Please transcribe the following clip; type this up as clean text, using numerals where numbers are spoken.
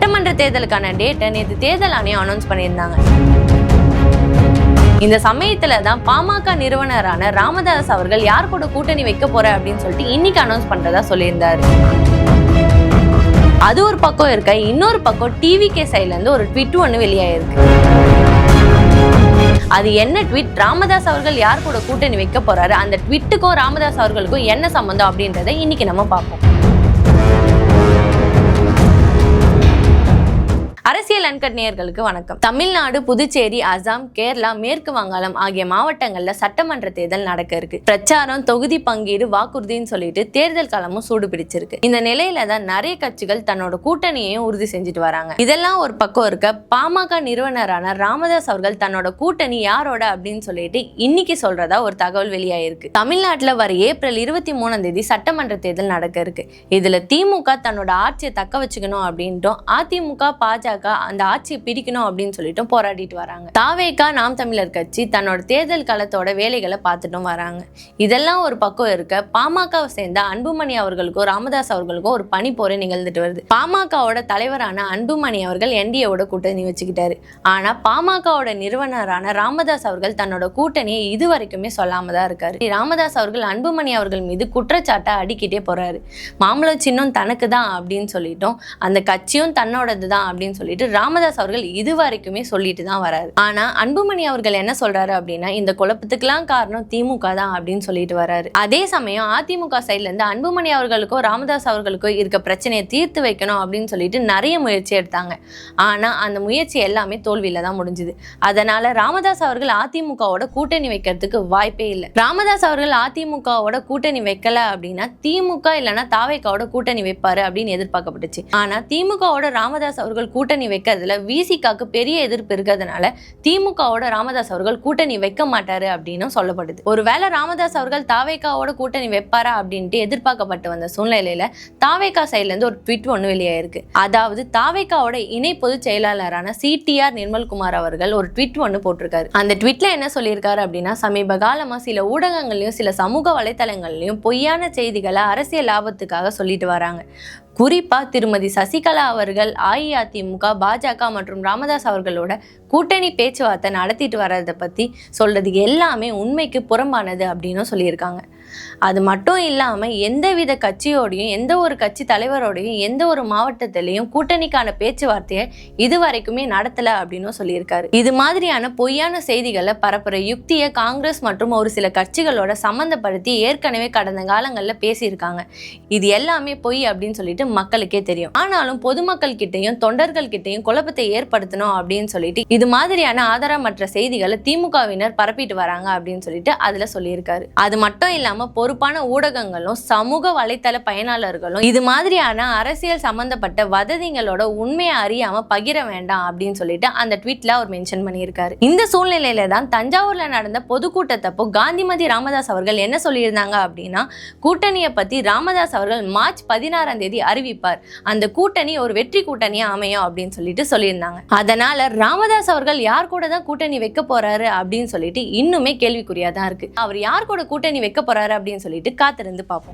சட்டமன்ற தேர்தலுக்கான டேட்டை நேற்று தேர்தல் ஆணையம் அனௌன்ஸ் பண்ணியிருந்தாங்க. இந்த சமயத்துல தான் பாமக நிறுவனரான ராமதாஸ் அவர்கள் யார் கூட கூட்டணி வைக்க போற அப்படின்னு சொல்லிட்டு இன்னைக்கு அனௌன்ஸ் பண்றதா சொல்லியிருந்தாரு. அது ஒரு பக்கம் இருக்க, இன்னொரு பக்கம் டிவிகே சைட்ல இருந்து ஒரு ட்வீட் ஒன்று வெளியாயிருக்கு. அது என்ன ட்வீட், ராமதாஸ் அவர்கள் யார் கூட கூட்டணி வைக்க போறாரு, அந்த ட்வீட்டுக்கும் ராமதாஸ் அவர்களுக்கும் என்ன சம்பந்தம் அப்படின்றத இன்னைக்கு நம்ம பார்ப்போம். அரசியல் அன்கட் நேயர்களுக்கு வணக்கம். தமிழ்நாடு, புதுச்சேரி, அசாம், கேரளா, மேற்கு வங்காளம் ஆகிய மாவட்டங்கள்ல சட்டமன்ற தேர்தல் நடக்க இருக்கு. பிரச்சாரம், தொகுதி பங்கீடு, வாக்குறுதின்னு சொல்லிட்டு தேர்தல் காலமும் சூடு பிடிச்சிருக்கு. இந்த நிலையில தான் நிறைய கட்சிகள் தன்னோட கூட்டணியையும் உறுதி செஞ்சுட்டு வராங்க. இதெல்லாம் ஒரு பக்கம் இருக்க, பாமக நிறுவனரான ராமதாஸ் அவர்கள் தன்னோட கூட்டணி யாரோட அப்படின்னு சொல்லிட்டு இன்னைக்கு சொல்றதா ஒரு தகவல் வெளியாயிருக்கு. தமிழ்நாட்டுல வர ஏப்ரல் 23 சட்டமன்ற தேர்தல் நடக்க இருக்கு. இதுல திமுக தன்னோட ஆட்சியை தக்க வச்சுக்கணும் அப்படின்ட்டும், அதிமுக, பாஜக அந்த ஆட்சியை பிரிக்கணும் அப்படின்னு சொல்லிட்டு போராடிட்டு வராங்க. தாவேகா, நாம் தமிழர் கட்சி தன்னோட தேர்தல் காலத்தோட வேலைகளை பார்த்துட்டும் வராங்க. இதெல்லாம் ஒரு பக்கம் இருக்க, பாமகவை சேர்ந்த அன்புமணி அவர்களுக்கும் ராமதாஸ் அவர்களுக்கும் ஒரு பனி போரை நிகழ்ந்துட்டு வருது. பாமகவோட தலைவரான அன்புமணி அவர்கள் என்டிஏவோட கூட்டணி வச்சுக்கிட்டாரு. ஆனா பாமகவோட நிறுவனரான ராமதாஸ் அவர்கள் தன்னோட கூட்டணியை இது வரைக்குமே சொல்லாம தான் இருக்காரு. ராமதாஸ் அவர்கள் அன்புமணி அவர்கள் மீது குற்றச்சாட்டை அடிக்கிட்டே போறாரு. மாம்பழம் சின்னம் தனக்கு தான் அப்படின்னு சொல்லிட்டோம், அந்த கட்சியும் தன்னோடது தான் அப்படின்னு சொல்லிட்டு ராமதாஸ் அவர்கள் இது வரைக்குமே சொல்லிட்டு தான் வராரு. ஆனா அன்புமணி அவர்கள் என்ன சொல்றாரு அப்படின்னா, இந்த குழப்பத்துக்கெல்லாம் காரணம் திமுக தான் அப்படின்னு சொல்லிட்டு வராரு. அதே சமயம் அதிமுக சைட்ல இருந்து அன்புமணி அவர்களுக்கோ ராமதாஸ் அவர்களுக்கோ இருக்க பிரச்சனையை தீர்த்து வைக்கணும் அப்படின்னு சொல்லிட்டு நிறைய முயற்சி எடுத்தாங்க. ஆனா அந்த முயற்சி எல்லாமே தோல்வியில தான் முடிஞ்சுது. அதனால ராமதாஸ் அவர்கள் அதிமுகவோட கூட்டணி வைக்கிறதுக்கு வாய்ப்பே இல்லை. ராமதாஸ் அவர்கள் அதிமுகவோட கூட்டணி வைக்கல அப்படின்னா திமுக இல்லைன்னா தாவேகாவோட கூட்டணி வைப்பாரு அப்படின்னு எதிர்பார்க்கப்பட்டுச்சு. ஆனா திமுகவோட ராமதாஸ் அவர்கள் கூட்டணி வைக்கிறதுல விசிகாக்கு பெரிய எதிர்ப்பு இருக்கிறதுனால திமுகவோட ராமதாஸ் அவர்கள் கூட்டணி வைக்க மாட்டாரு அப்படின்னு சொல்லப்படுது. ஒருவேளை ராமதாஸ் அவர்கள் தாவேகாவோட கூட்டணி வைப்பாரா அப்படின்ட்டு எதிர்பார்க்கப்பட்டு வந்த சூழ்நிலையில தாவேகா சைட்ல இருந்து ஒரு ட்வீட் ஒன்று வெளியாயிருக்கு. அதாவது தாவேகாவோட இணை பொதுச் செயலாளரான சிடிஆர் நிர்மல்குமார் அவர்கள் ஒரு ட்வீட் ஒன்று போட்டிருக்காரு. அந்த ட்வீட்ல என்ன சொல்லியிருக்காரு அப்படின்னா, சமீப காலமா சில ஊடகங்கள்லயும் சில சமூக வலைத்தளங்கள்லயும் பொய்யான செய்திகளை அரசியல் லாபத்துக்காக சொல்லிட்டு வராங்க. குறிப்பா திருமதி சசிகலா அவர்கள் அஇஅதிமுக, பாஜக மற்றும் ராமதாஸ் அவர்களோட கூட்டணி பேச்சுவார்த்தை நடத்திட்டு வர்றதை பத்தி சொல்றது எல்லாமே உண்மைக்கு புறம்பானது அப்படின்னு சொல்லியிருக்காங்க. அது மட்டும் இல்லாம எந்தவித கட்சியோடையும், எந்த ஒரு கட்சி தலைவரோடையும், எந்த ஒரு மாவட்டத்திலையும் கூட்டணிக்கான பேச்சுவார்த்தையை இது வரைக்குமே நடத்தல அப்படின்னு சொல்லியிருக்காரு. இது மாதிரியான பொய்யான செய்திகளை பரப்புற யுக்தியை காங்கிரஸ் மற்றும் ஒரு சில கட்சிகளோட சம்பந்தப்படுத்தி ஏற்கனவே கடந்த காலங்கள்ல பேசியிருக்காங்க. இது எல்லாமே பொய் அப்படின்னு சொல்லிட்டு மக்களுக்கே தெரியும். ஆனாலும் பொதுமக்கள் கிட்டையும் தொண்டர்கள் கிட்டையும் குழப்பத்தை ஏற்படுத்தணும் அப்படின்னு சொல்லிட்டு இது மாதிரியான ஆதாரமற்ற செய்திகளை திமுகவினர் பரப்பிட்டு வராங்க அப்படின்னு சொல்லிட்டு அதுல சொல்லியிருக்காரு. அது மட்டும் இல்லாம பொறுப்பான ஊடகங்களும் சமூக வலைத்தள பயனாளர்களும் இது மாதிரியான அரசியல் சம்பந்தப்பட்ட வதந்திகளோட உண்மையை அறியாம பகிர வேண்டாம் அப்படின்னு சொல்லிட்டு அந்த ட்வீட்ல அவர் மென்ஷன் பண்ணியிருக்காரு. இந்த சூழ்நிலையில தான் தஞ்சாவூர்ல நடந்த பொதுக்கூட்டத்தப்போ காந்திமதி ராமதாஸ் அவர்கள் என்ன சொல்லியிருந்தாங்க அப்படின்னா, கூட்டணியை பத்தி ராமதாஸ் அவர்கள் மார்ச் 16 அறிவிப்பார், அந்த கூட்டணி ஒரு வெற்றி கூட்டணியா அமையும் அப்படின்னு சொல்லிட்டு சொல்லியிருந்தாங்க. அதனால ராமதாஸ் அவர்கள் யார் கூட தான் கூட்டணி வைக்க போறாரு அப்படின்னு சொல்லிட்டு இன்னுமே கேள்விக்குறியா தான் இருக்கு. அவர் யார் கூட கூட்டணி வைக்க போறாரு அப்படின்னு சொல்லிட்டு காத்திருந்து பார்ப்போம்.